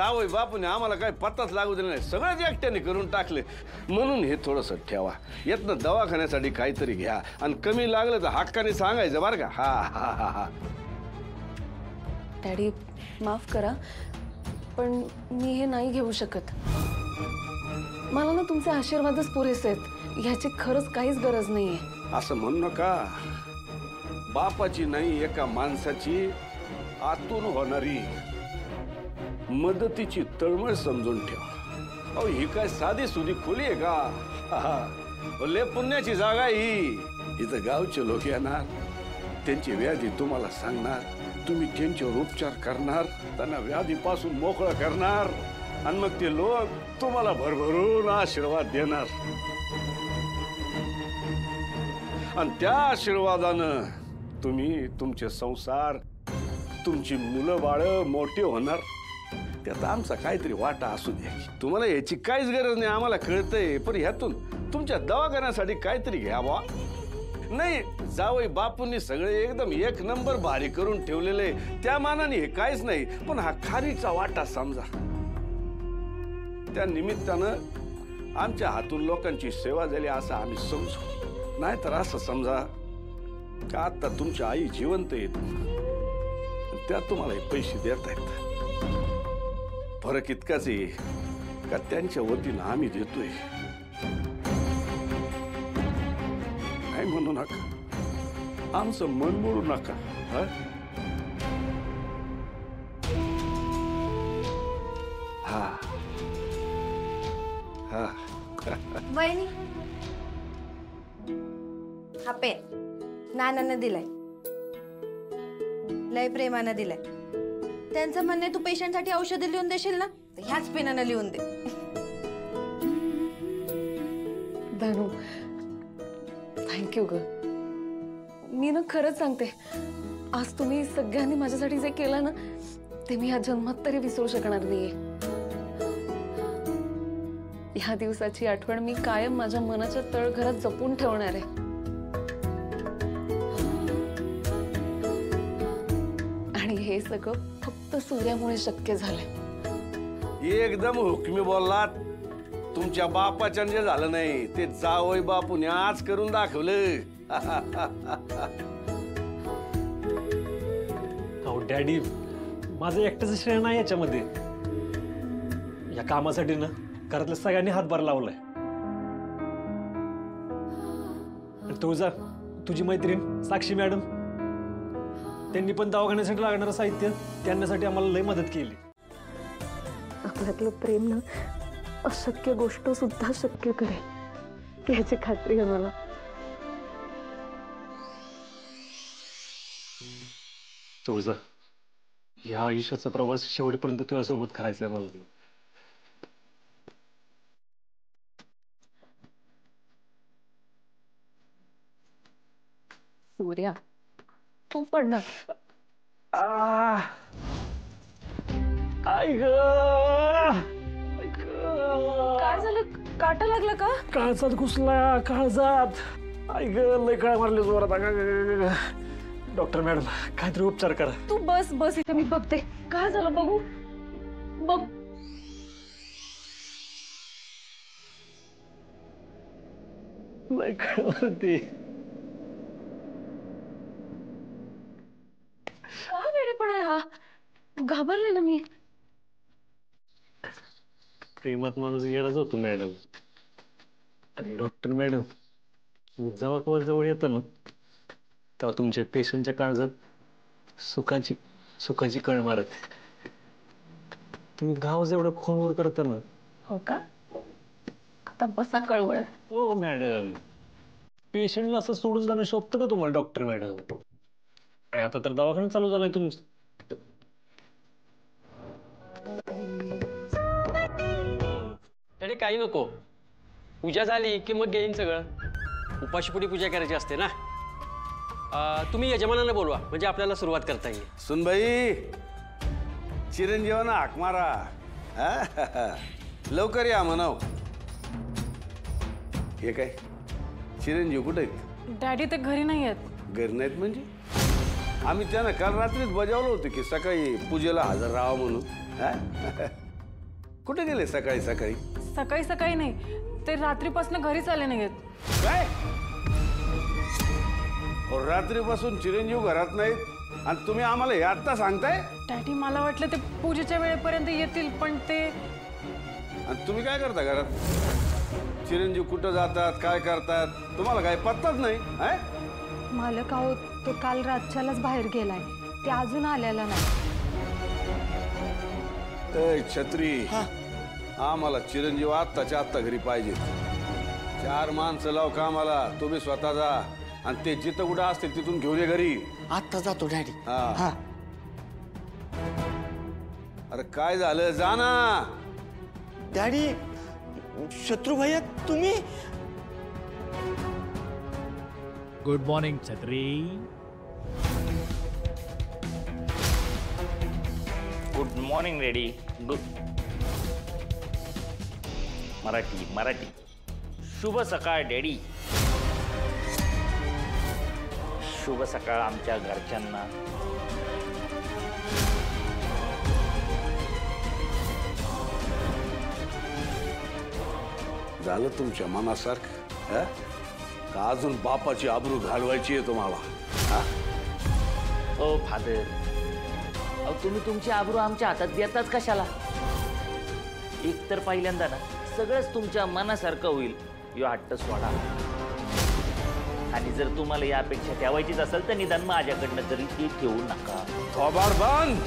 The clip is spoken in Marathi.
जावई बापूने आम्हाला काय पत्ताच लागू दिला नाही, सगळंच एकट्याने करून टाकले. म्हणून हे थोडंसं ठेवा, येतनं दवाखान्यासाठी काहीतरी घ्या आणि कमी लागलं तर हक्काने सांगायचं बरं का. हा हा हा हा. डॅडी माफ करा, पण मी हे नाही घेऊ शकत. मला ना तुमचे आशीर्वादच पुरेसे आहेत, ह्याची खरंच काहीच गरज नाहीये. असं म्हणू नका. बापाची नाही, एका माणसाची आतून होणारी मदतीची तळमळ समजून ठेवा. अहो ही काय साधी सुधी खोली आहे का? लय पुण्याची जागा ही. इथं गावचे लोक येणार, त्यांची व्याधी तुम्हाला सांगणार, तुम्ही त्यांच्यावर उपचार करणार, त्यांना व्याधीपासून मोकळं करणार आणि मग ते लोक तुम्हाला भरभरून आशीर्वाद देणार. आणि त्या आशीर्वादानं तुम्ही तुमचे संसार, तुमची मुलं बाळ मोठे होणार. त्यात आमचा काहीतरी वाटा असू द्या. तुम्हाला याची काहीच गरज नाही, आम्हाला कळतंय, पण ह्यातून तुमच्या दवाखान्यासाठी काहीतरी घ्यावा. नाही जावई बापूंनी सगळे एकदम एक नंबर भारी करून ठेवलेले, त्या मानाने हे काहीच नाही, पण हा खारीचा वाटा समजा. त्या निमित्तानं आमच्या हातून लोकांची सेवा झाली असं आम्ही समजू. नाहीतर असं समजा का आता तुमची आई जिवंत येत, त्या तुम्हाला हे पैसे देत आहेत. फरक इतकाच आहे का त्यांच्या वतीनं आम्ही देतोय. काय म्हणू नका, आमचं मन मोडू नका. हा हा वहिनी, हा पेन नानानं दिलाय, लय प्रेमानं दिलाय. त्यांचं म्हणणे तू पेशंटसाठी औषधं लिहून देशील ना, तर ह्याच पेनानं लिहून दे. धनु थँक्यू ग. मी ना खरंच सांगते, आज तुम्ही सगळ्यांनी माझ्यासाठी जे केलं ना, ते मी या जन्मात तरी विसरू शकणार नाहीये. ह्या दिवसाची आठवण मी कायम माझ्या मनाच्या तळघरात जपून ठेवणार आहे. आणि हे सगळं फक्त सूर्यामुळे शक्य झालंय. एकदम हुकमी बोललात. तुमच्या बापाच्या जे झालं नाही ते जावई बापूने आज करून दाखवलं. अहो डॅडी, माझं एकट्याचं श्रेय नाही याच्यामध्ये. या कामासाठी ना घरातल्या सगळ्यांनी हातभार लावलाय. तुझी मैत्रीण साक्षी मॅडम, त्यांनी पण दवाखान्यासाठी लागणारं साहित्य त्यांच्यासाठी आम्हाला लय मदत केली. आपल्यातलं प्रेम ना अशक्य गोष्ट सुद्धा शक्य करेल याची खात्री आहे मला. तुझा या आयुष्याचा प्रवास शेवटपर्यंत तुझ्यासोबत करायचा आहे मला. सूर्या तू पण ना. आई ग, काय झालं, काटा लागला का? काळजात घुसला, काळजात. आई ग, लय काळ मारले जोरात. डॉक्टर मॅडम काहीतरी उपचार करा. तू बस बस इथे, मी बघते काय झालं बघू. बघ लय काळ मारते. काय वेडेपणा आहे हा, घाबरले ना मी. प्रेमात माणूस गेलाच होतो मॅडम. आणि डॉक्टर मॅडम जेव्हा कवर जवळ येतं ना, तेव्हा तुमच्या पेशंटच्या काळजात सुखाची कळ मारत. तुम्ही गाव जेवढं फोनवर करता ना. हो का, आता बसा कळवळ. हो मॅडम, पेशंटला असं सोडून जाणं शोभतं का तुम्हाला डॉक्टर मॅडम? आता तर दवाखाना चालू झालाय तुमचं. तरी काही नको, पूजा झाली की मग घेईन सगळं. उपाशीपोटी पूजा करायची असते ना. तुम्ही यजमानाला बोलवा, म्हणजे आपल्याला सुरुवात करता येईल. सुनबाई, चिरंजीवांना हाक मारा. लवकर या म्हणाव. हे काय चिरंजीव कुठे आहेत? डॅडी ते घरी नाही आहेत. घरी नाहीत म्हणजे? आम्ही त्यांना काल रात्रीच बजावलं होतं की सकाळी पूजेला हजर राहा म्हणून. कुठे गेले सकाळी सकाळी? सकाळी सकाळी नाही, ते रात्रीपासून घरीच आले नाहीत. काय रात्रीपासून चिरंजीव घरात नाहीत आणि तुम्ही आम्हाला हे आत्ता सांगताय? डॅडी मला वाटलं ते पूजेच्या वेळेपर्यंत येतील, पण ते आणि तुम्ही काय करता घरात? चिरंजीव कुठं जातात, काय करतात, तुम्हाला काय पत्ताच नाही? मालक आहो, तो काल रातच्यालाच बाहेर गेलाय, ते अजून आलेला नाही. ए छत्री, आम्हाला चिरंजीव आत्ताच्या आत्ता घरी पाहिजे. 4 माणसं लाव कामाला, तुम्ही स्वतः जा आणि ते जिथं कुठं असतील तिथून घेऊन ये घरी. आता जातो डॅडी. हा. अरे काय झालं, जा ना. डॅडी, शत्रू भैया तुम्ही? गुड मॉर्निंग छत्री. Good morning ready. Good Marathi. शुभ सकाळ डॅडी. शुभ सकाळ आमच्या घरच्यांना. झालं तुमच्या मनासारखं? हा? का अजून बापाची आबरू घालवायची आहे तुम्हाला? हा? ओ फादर, अहो तुम्ही तुमची आबरू आमच्या हातात देताच कशाला? एक तर पहिल्यांदा ना सगळंच तुमच्या मनासारखं होईल यो हट्ट सोडा. आणि जर तुम्हाला यापेक्षा ठेवायचीच असेल तर निदान माझ्याकडनं तरी ती ठेवू नका. थोबाड बंद.